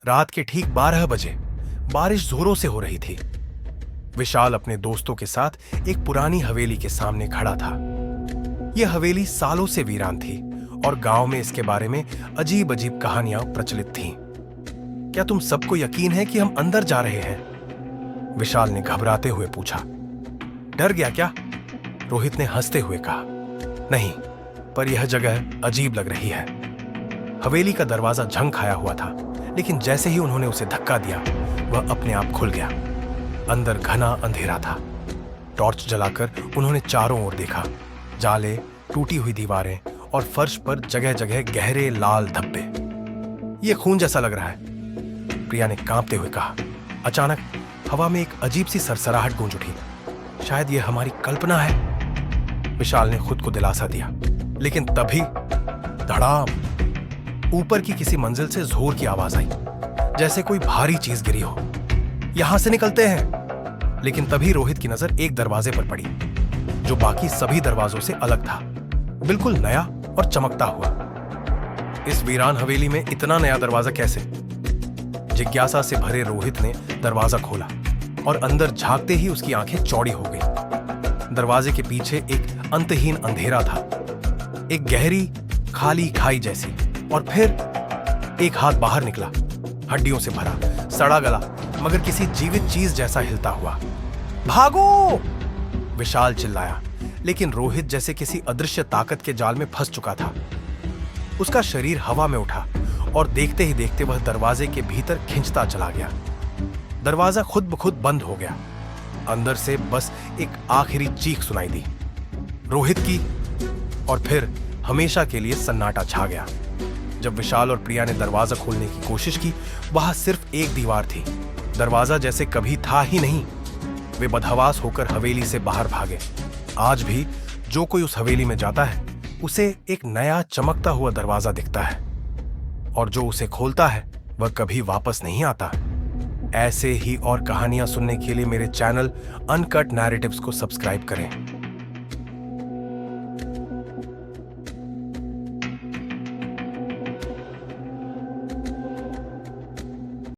रात के ठीक 12 बजे बारिश जोरों से हो रही थी। विशाल अपने दोस्तों के साथ एक पुरानी हवेली के सामने खड़ा था। यह हवेली सालों से वीरान थी और गांव में इसके बारे में अजीब अजीब कहानियां प्रचलित थीं। क्या तुम सबको यकीन है कि हम अंदर जा रहे हैं? विशाल ने घबराते हुए पूछा। डर गया क्या? रोहित ने हंसते हुए कहा। नहीं, पर यह जगह अजीब लग रही है। हवेली का दरवाजा झंग खाया हुआ था, लेकिन जैसे ही उन्होंने उसे धक्का दिया वह अपने आप खुल गया। अंदर घना अंधेरा था। टॉर्च जलाकर उन्होंने चारों ओर देखा। जाले, टूटी हुई दीवारें और फर्श पर जगह जगह गहरे लाल धब्बे। यह खून जैसा लग रहा है, प्रिया ने कांपते हुए कहा। अचानक हवा में एक अजीब सी सरसराहट गूंज उठी। शायद यह हमारी कल्पना है, विशाल ने खुद को दिलासा दिया। लेकिन तभी धड़ाम, ऊपर की किसी मंजिल से जोर की आवाज आई, जैसे कोई भारी चीज गिरी हो। यहां से निकलते हैं। लेकिन तभी रोहित की नजर एक दरवाजे पर पड़ी, जो बाकी सभी दरवाजों से अलग था, बिल्कुल नया और चमकता हुआ। इस वीरान हवेली में इतना नया दरवाजा कैसे? जिज्ञासा से भरे रोहित ने दरवाजा खोला और अंदर झांकते ही उसकी आंखें चौड़ी हो गई। दरवाजे के पीछे एक अंतहीन अंधेरा था, एक गहरी खाली खाई जैसी। और फिर एक हाथ बाहर निकला, हड्डियों से भरा, सड़ा गला, मगर किसी जीवित चीज जैसा हिलता हुआ। भागो! विशाल चिल्लाया, लेकिन रोहित जैसे किसी अदृश्य ताकत के जाल में फंस चुका था। उसका शरीर हवा में उठा और देखते ही देखते वह दरवाजे के भीतर खिंचता चला गया। दरवाजा खुद ब खुद बंद हो गया। अंदर से बस एक आखिरी चीख सुनाई दी, रोहित की। और फिर हमेशा के लिए सन्नाटा छा गया। जब विशाल और प्रिया ने दरवाजा खोलने की कोशिश की, वहां सिर्फ एक दीवार थी। दरवाजा जैसे कभी था ही नहीं। वे बदहवास होकर हवेली से बाहर भागे। आज भी जो कोई उस हवेली में जाता है उसे एक नया चमकता हुआ दरवाजा दिखता है, और जो उसे खोलता है वह कभी वापस नहीं आता। ऐसे ही और कहानियां सुनने के लिए मेरे चैनल अनकट नैरेटिव्स को सब्सक्राइब करें।